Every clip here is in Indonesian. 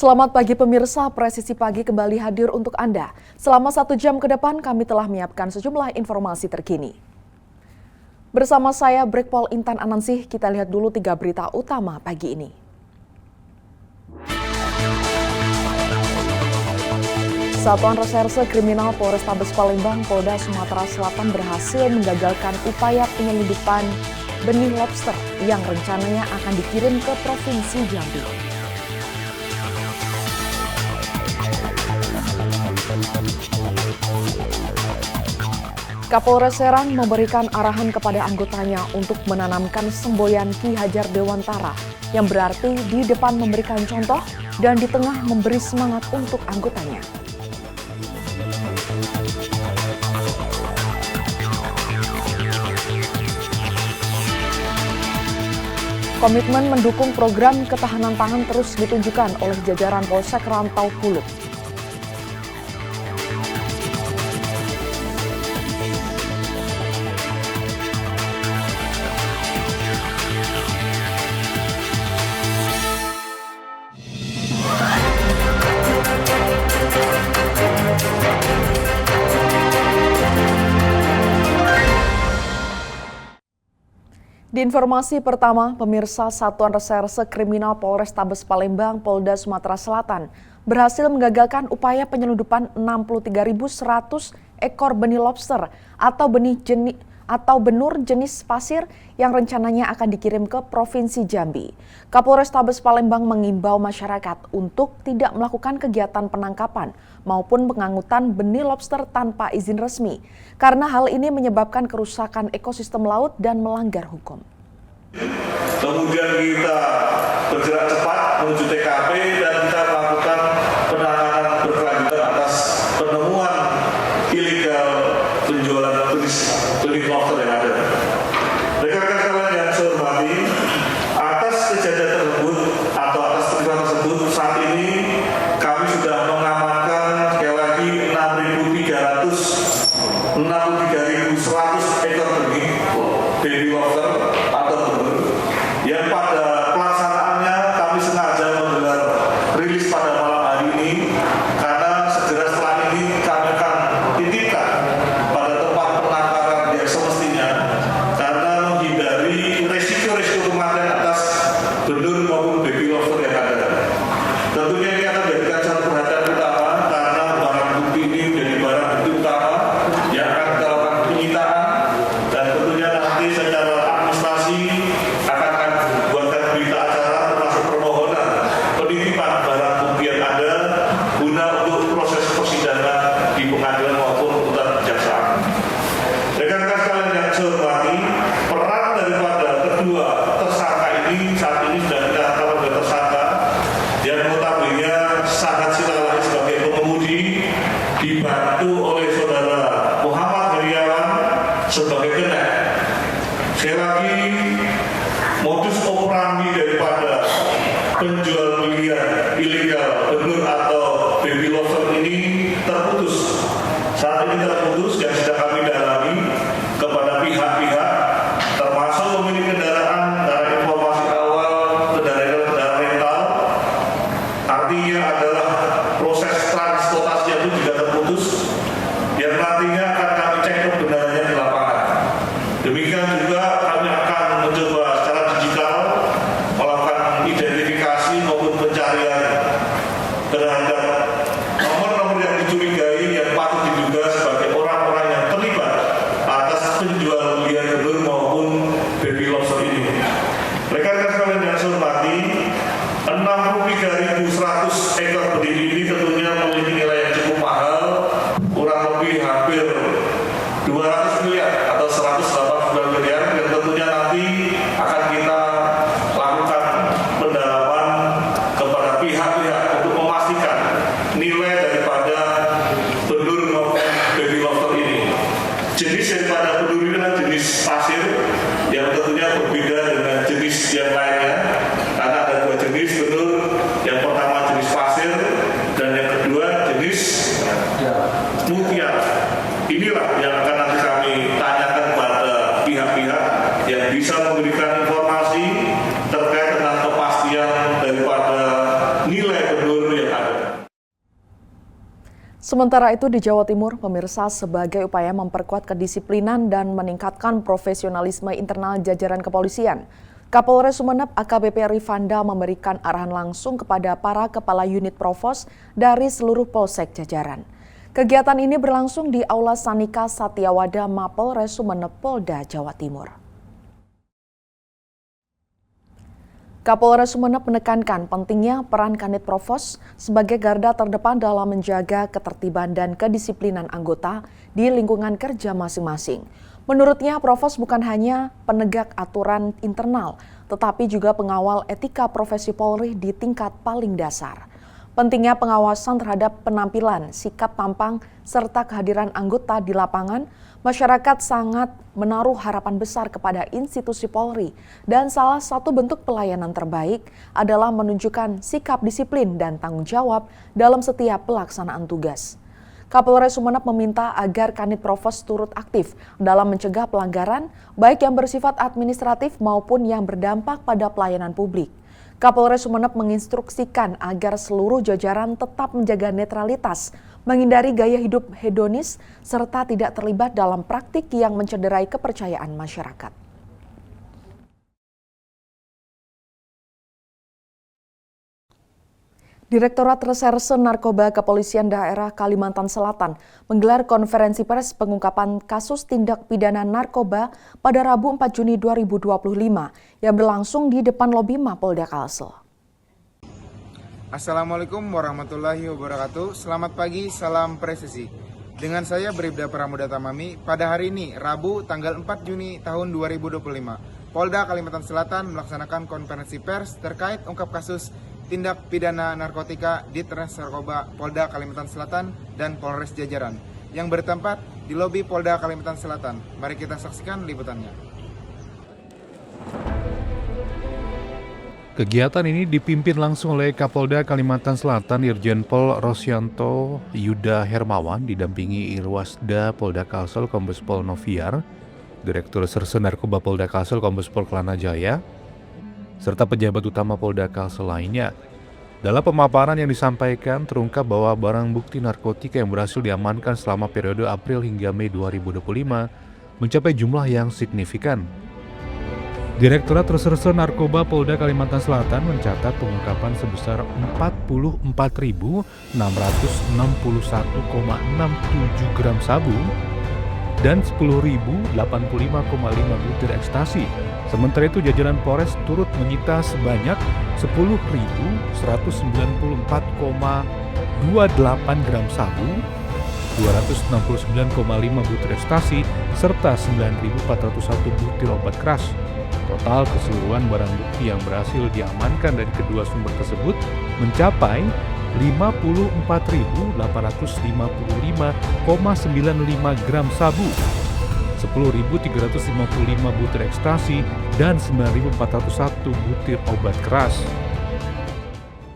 Selamat pagi pemirsa, Presisi Pagi kembali hadir untuk Anda. Selama 1 jam ke depan kami telah menyiapkan sejumlah informasi terkini. Bersama saya Brigpol Intan Anansih, kita lihat dulu 3 berita utama pagi ini. Satuan Reserse Kriminal Polrestabes Palembang, Polda Sumatera Selatan berhasil menggagalkan upaya penyelundupan benih lobster yang rencananya akan dikirim ke Provinsi Jambi. Kapolres Serang memberikan arahan kepada anggotanya untuk menanamkan semboyan Ki Hajar Dewantara yang berarti di depan memberikan contoh dan di tengah memberi semangat untuk anggotanya. Komitmen mendukung program ketahanan pangan terus ditunjukkan oleh jajaran Polsek Rantau Pulut. Di informasi pertama, pemirsa Satuan Reserse Kriminal Polrestabes Palembang, Polda Sumatera Selatan berhasil menggagalkan upaya penyelundupan 63.100 ekor benih lobster atau benur jenis pasir yang rencananya akan dikirim ke Provinsi Jambi. Kapolrestabes Palembang mengimbau masyarakat untuk tidak melakukan kegiatan penangkapan maupun pengangkutan benih lobster tanpa izin resmi, karena hal ini menyebabkan kerusakan ekosistem laut dan melanggar hukum. Kemudian kita bergerak cepat menuju TKP dan kita melakukan penanganan berkelanjutan atas penemuan ilegal penjualan benih lobster yang ada. Rekan-rekan sekalian yang saya hormati, atas kejadian tersebut atau atas peristiwa tersebut saat ini kami sudah mengamankan sekali lagi 63.100 ekor benih baby lobster atau benur yang pada pelaksanaannya kami sengaja menggelar rilis pada malam hari ini karena segera setelah ini kami akan titipkan pada tempat penangkaran yang semestinya karena menghindari resiko-resiko kematian atas benur maupun baby lobster yang ada. Tentunya ini akan menjadikan satu perhatian utama karena barang bukti ini menjadi barang bukti utama yang akan kita lakukan penyitaan dan tentunya nanti secara administrasi akan buatkan berita acara termasuk permohonan penitipan barang bukti yang ada guna untuk proses persidangan di pengadilan maupun tuntutan kejaksaan. Rekan-rekan sekalian yang saya hormati, peran daripada kedua tersangka ini saat ini sudah kita tetapkan sebagai tersangka yang notabene sangat silalah sebagai pengemudi dibantu oleh saudara Muhammad Heriawan sebagai kenek. Sekali lagi, modus operandi daripada penjual belian ilegal benur atau baby lobster ini terputus. Saat ini terputus yang sedang kami dalami kepada pihak-pihak termasuk pemilik kendaraan karena informasi awal kendaraan rental artinya adalah proses transportasinya itu juga terputus yang nantinya akan kami cek kebenarannya di lapangan. Demikian juga kami akan mencoba secara digital melakukan identifikasi maupun pencarian terhadap nomor-nomor yang dicurigai yang patut diduga sebagai orang-orang yang terlibat atas penjual belian benur maupun baby lobster ini. Rekan-rekan sekalian yang saya hormati, 63.100 ekor benih ini tentunya memiliki nilai yang cukup mahal, kurang lebih hampir 200 miliar atau 189 miliar yang tentunya nanti akan kita lakukan pendalaman kepada pihak-pihak untuk memastikan nilai daripada benur maupun baby lobster ini. Jenis daripada benur ini adalah jenis pasir yang tentunya berbeda dengan jenis yang lainnya karena ada 2 jenis benur, yang pertama jenis pasir dan yang kedua jenis mutiara. Inilah yang akan nanti kami tanyakan kepada pihak-pihak yang bisa memberikan informasi terkait dengan kepastian daripada nilai benur Sementara itu di Jawa Timur, pemirsa, sebagai upaya memperkuat kedisiplinan dan meningkatkan profesionalisme internal jajaran kepolisian, Kapolres Sumeneb AKBP Rifanda memberikan arahan langsung kepada para kepala unit provos dari seluruh polsek jajaran. Kegiatan ini berlangsung di Aula Sanika Satyawada Mapolres Sumeneb, Polda Jawa Timur. Kapolres Sumeneb menekankan pentingnya peran Kanit Provos sebagai garda terdepan dalam menjaga ketertiban dan kedisiplinan anggota di lingkungan kerja masing-masing. Menurutnya, Provos bukan hanya penegak aturan internal, tetapi juga pengawal etika profesi Polri di tingkat paling dasar. Pentingnya pengawasan terhadap penampilan, sikap tampang, serta kehadiran anggota di lapangan, masyarakat sangat menaruh harapan besar kepada institusi Polri dan salah satu bentuk pelayanan terbaik adalah menunjukkan sikap disiplin dan tanggung jawab dalam setiap pelaksanaan tugas. Kapolres Sumeneb meminta agar Kanit Provos turut aktif dalam mencegah pelanggaran baik yang bersifat administratif maupun yang berdampak pada pelayanan publik. Kapolres Sumeneb menginstruksikan agar seluruh jajaran tetap menjaga netralitas, menghindari gaya hidup hedonis, serta tidak terlibat dalam praktik yang mencederai kepercayaan masyarakat. Direktorat Reserse Narkoba Kepolisian Daerah Kalimantan Selatan menggelar konferensi pers pengungkapan kasus tindak pidana narkoba pada Rabu 4 Juni 2025 yang berlangsung di depan lobi Mapolda Kalsel. Assalamualaikum warahmatullahi wabarakatuh. Selamat pagi, salam presisi. Dengan saya Bribda Pramuda Tamami, pada hari ini Rabu tanggal 4 Juni tahun 2025, Polda Kalimantan Selatan melaksanakan konferensi pers terkait ungkap kasus tindak pidana narkotika di Ditres Narkoba Polda Kalimantan Selatan dan Polres jajaran yang bertempat di lobi Polda Kalimantan Selatan. Mari kita saksikan liputannya. Kegiatan ini dipimpin langsung oleh Kapolda Kalimantan Selatan Irjen Pol Rosyanto Yuda Hermawan didampingi Irwasda Polda Kalsel Kombes Pol Noviar, Direktur Reserse Narkoba Polda Kalsel Kombes Pol Kelana Jaya, serta pejabat utama Polda Kalsel lainnya. Dalam pemaparan yang disampaikan, terungkap bahwa barang bukti narkotika yang berhasil diamankan selama periode April hingga Mei 2025 mencapai jumlah yang signifikan. Direktorat Reserse Narkoba Polda Kalimantan Selatan mencatat pengungkapan sebesar 44.661,67 gram sabu dan 10.085,5 butir ekstasi. Sementara itu jajaran Polres turut menyita sebanyak 10.194,28 gram sabu, 269,5 butir ekstasi, serta 9.401 butir obat keras. Total keseluruhan barang bukti yang berhasil diamankan dari kedua sumber tersebut mencapai 54.855,95 gram sabu, 10.355 butir ekstasi, dan 9.401 butir obat keras.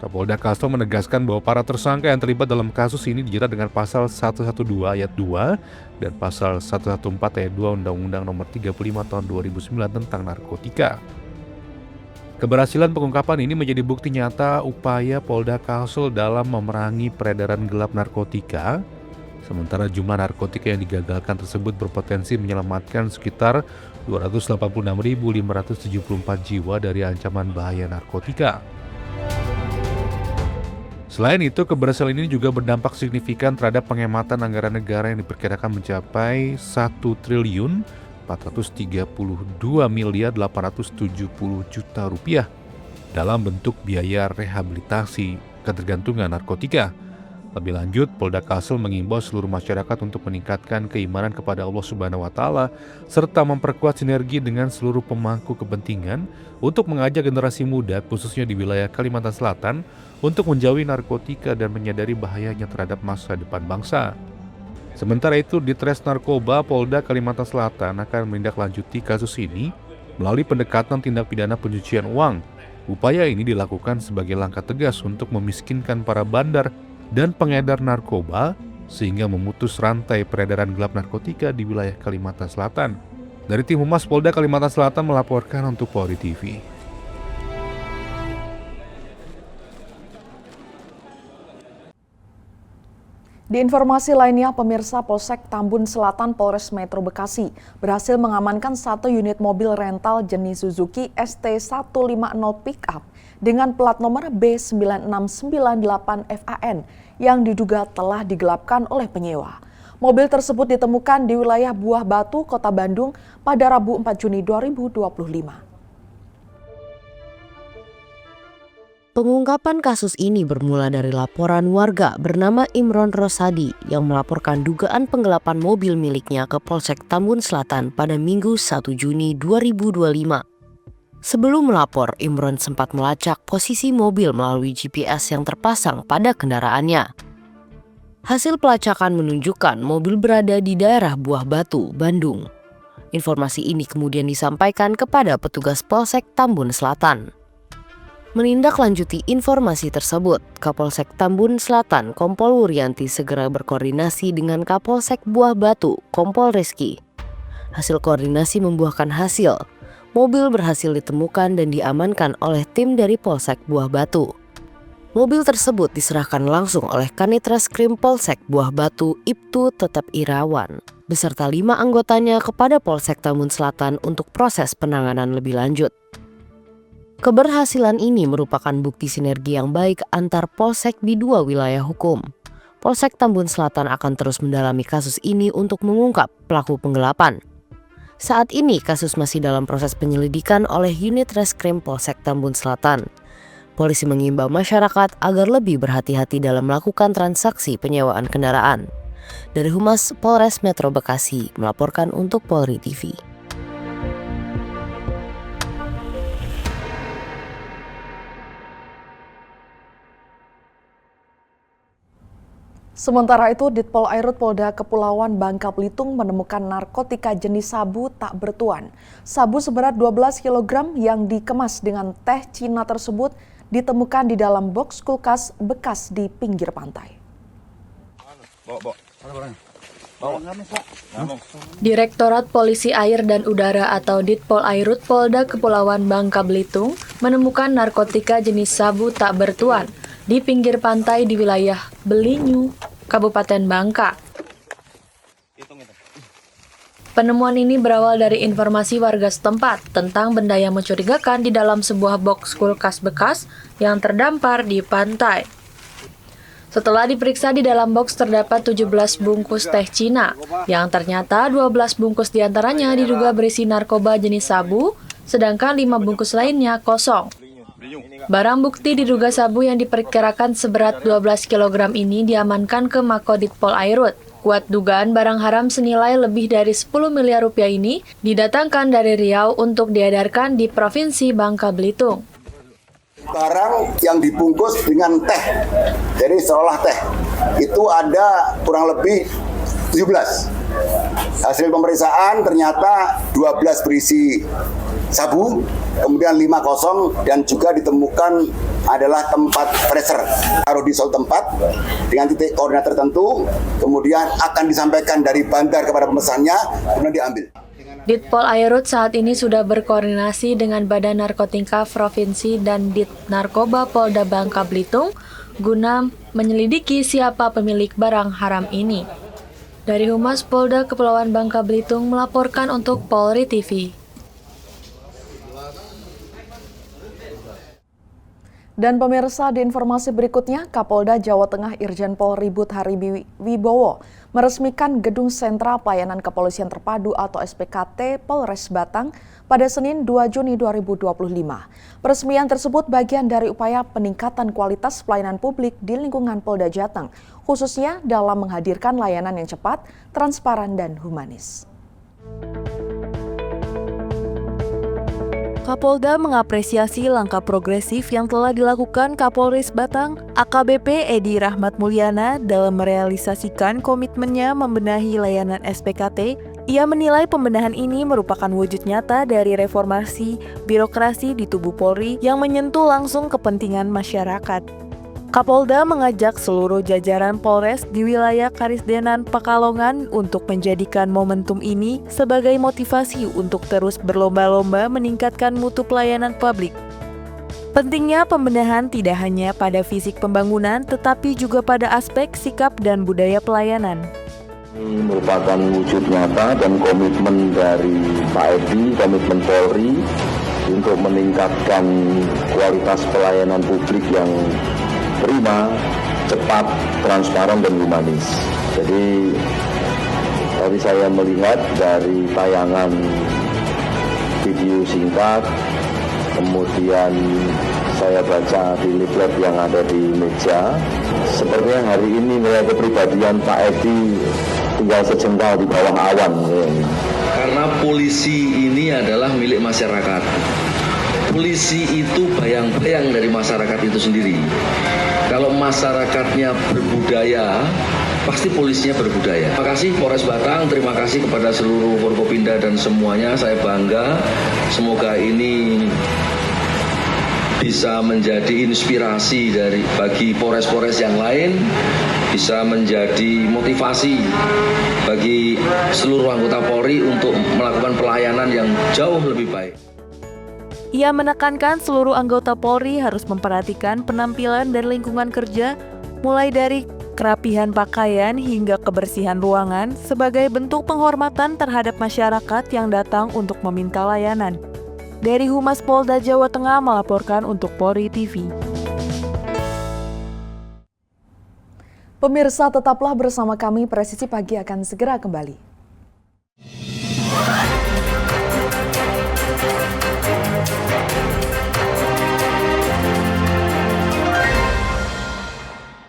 Kapolda Kalsel menegaskan bahwa para tersangka yang terlibat dalam kasus ini dijerat dengan pasal 112 ayat 2 dan pasal 114 ayat 2 Undang-Undang Nomor 35 Tahun 2009 tentang narkotika. Keberhasilan pengungkapan ini menjadi bukti nyata upaya Polda Kalsel dalam memerangi peredaran gelap narkotika. Sementara jumlah narkotika yang digagalkan tersebut berpotensi menyelamatkan sekitar 286.574 jiwa dari ancaman bahaya narkotika. Selain itu, keberhasilan ini juga berdampak signifikan terhadap penghematan anggaran negara yang diperkirakan mencapai 1.432.870 juta rupiah dalam bentuk biaya rehabilitasi ketergantungan narkotika. Lebih lanjut, Polda Kalsel mengimbau seluruh masyarakat untuk meningkatkan keimanan kepada Allah Subhanahu wa Ta'ala serta memperkuat sinergi dengan seluruh pemangku kepentingan untuk mengajak generasi muda khususnya di wilayah Kalimantan Selatan untuk menjauhi narkotika dan menyadari bahayanya terhadap masa depan bangsa. Sementara itu, Ditres Narkoba Polda Kalimantan Selatan akan menindaklanjuti kasus ini melalui pendekatan tindak pidana pencucian uang. Upaya ini dilakukan sebagai langkah tegas untuk memiskinkan para bandar dan pengedar narkoba sehingga memutus rantai peredaran gelap narkotika di wilayah Kalimantan Selatan. Dari tim Humas Polda Kalimantan Selatan melaporkan untuk Polri TV. Di informasi lainnya, pemirsa, Polsek Tambun Selatan Polres Metro Bekasi berhasil mengamankan satu unit mobil rental jenis Suzuki ST150 pickup dengan plat nomor B9698FAN yang diduga telah digelapkan oleh penyewa. Mobil tersebut ditemukan di wilayah Buah Batu, Kota Bandung pada Rabu 4 Juni 2025. Pengungkapan kasus ini bermula dari laporan warga bernama Imron Rosadi yang melaporkan dugaan penggelapan mobil miliknya ke Polsek Tambun Selatan pada Minggu 1 Juni 2025. Sebelum melapor, Imron sempat melacak posisi mobil melalui GPS yang terpasang pada kendaraannya. Hasil pelacakan menunjukkan mobil berada di daerah Buah Batu, Bandung. Informasi ini kemudian disampaikan kepada petugas Polsek Tambun Selatan. Menindaklanjuti informasi tersebut, Kapolsek Tambun Selatan Kompol Wuryanti segera berkoordinasi dengan Kapolsek Buah Batu, Kompol Rizky. Hasil koordinasi membuahkan hasil. Mobil berhasil ditemukan dan diamankan oleh tim dari Polsek Buah Batu. Mobil tersebut diserahkan langsung oleh Kanit Reskrim Polsek Buah Batu Ibtu Tetap Irawan beserta 5 anggotanya kepada Polsek Tambun Selatan untuk proses penanganan lebih lanjut. Keberhasilan ini merupakan bukti sinergi yang baik antar polsek di 2 wilayah hukum. Polsek Tambun Selatan akan terus mendalami kasus ini untuk mengungkap pelaku penggelapan. Saat ini kasus masih dalam proses penyelidikan oleh unit Reskrim Polsek Tambun Selatan. Polisi mengimbau masyarakat agar lebih berhati-hati dalam melakukan transaksi penyewaan kendaraan. Dari Humas Polres Metro Bekasi melaporkan untuk Polri TV. Sementara itu, Ditpol Airut Polda Kepulauan Bangka Belitung menemukan narkotika jenis sabu tak bertuan. Sabu seberat 12 kg yang dikemas dengan teh Cina tersebut ditemukan di dalam box kulkas bekas di pinggir pantai. Direktorat Polisi Air dan Udara atau Ditpol Airut Polda Kepulauan Bangka Belitung menemukan narkotika jenis sabu tak bertuan di pinggir pantai di wilayah Belinyu, Kabupaten Bangka. Penemuan ini berawal dari informasi warga setempat tentang benda yang mencurigakan di dalam sebuah box kulkas bekas yang terdampar di pantai. Setelah diperiksa, di dalam box terdapat 17 bungkus teh Cina, yang ternyata 12 bungkus diantaranya diduga berisi narkoba jenis sabu, sedangkan 5 bungkus lainnya kosong. Barang bukti diduga sabu yang diperkirakan seberat 12 kg ini diamankan ke Mako Ditpol Airut. Kuat dugaan barang haram senilai lebih dari 10 miliar rupiah ini didatangkan dari Riau untuk diedarkan di Provinsi Bangka Belitung. Barang yang dibungkus dengan teh, jadi seolah teh, itu ada kurang lebih 17. Hasil pemeriksaan ternyata 12 berisi sabu, kemudian 5 kosong, dan juga ditemukan adalah tempat freezer. Taruh di suatu tempat dengan titik koordinat tertentu, kemudian akan disampaikan dari bandar kepada pemesannya, kemudian diambil. Ditpol Airut saat ini sudah berkoordinasi dengan Badan Narkotika Provinsi dan Dit Narkoba Polda Bangka Belitung guna menyelidiki siapa pemilik barang haram ini. Dari Humas Polda Kepulauan Bangka Belitung melaporkan untuk Polri TV. Dan pemirsa, di informasi berikutnya, Kapolda Jawa Tengah Irjen Pol Ribut Hariwibowo meresmikan Gedung Sentra Pelayanan Kepolisian Terpadu atau SPKT Polres Batang pada Senin 2 Juni 2025. Peresmian tersebut bagian dari upaya peningkatan kualitas pelayanan publik di lingkungan Polda Jateng, khususnya dalam menghadirkan layanan yang cepat, transparan, dan humanis. Kapolda mengapresiasi langkah progresif yang telah dilakukan Kapolres Batang, AKBP Edi Rahmat Mulyana dalam merealisasikan komitmennya membenahi layanan SPKT. Ia menilai pembenahan ini merupakan wujud nyata dari reformasi birokrasi di tubuh Polri yang menyentuh langsung kepentingan masyarakat. Kapolda mengajak seluruh jajaran Polres di wilayah Karisdenan Pekalongan untuk menjadikan momentum ini sebagai motivasi untuk terus berlomba-lomba meningkatkan mutu pelayanan publik. Pentingnya pembenahan tidak hanya pada fisik pembangunan, tetapi juga pada aspek sikap dan budaya pelayanan. Ini merupakan wujud nyata dan komitmen dari Pak Edi, komitmen Polri untuk meningkatkan kualitas pelayanan publik yang prima, cepat, transparan, dan humanis. Jadi tadi saya melihat dari tayangan video singkat, kemudian saya baca di leaflet yang ada di meja, sepertinya hari ini melihat kepribadian Pak Edi tinggal sejengkal di bawah awan. Karena polisi ini adalah milik masyarakat. Polisi itu bayang-bayang dari masyarakat itu sendiri. Kalau masyarakatnya berbudaya, pasti polisinya berbudaya. Terima kasih Polres Batang, terima kasih kepada seluruh Forkopimda dan semuanya. Saya bangga. Semoga ini bisa menjadi inspirasi bagi Polres-Polres yang lain, bisa menjadi motivasi bagi seluruh anggota Polri untuk melakukan pelayanan yang jauh lebih baik. Ia menekankan seluruh anggota Polri harus memperhatikan penampilan dan lingkungan kerja, mulai dari kerapihan pakaian hingga kebersihan ruangan sebagai bentuk penghormatan terhadap masyarakat yang datang untuk meminta layanan. Dari Humas Polda Jawa Tengah melaporkan untuk Polri TV. Pemirsa, tetaplah bersama kami, Presisi Pagi akan segera kembali.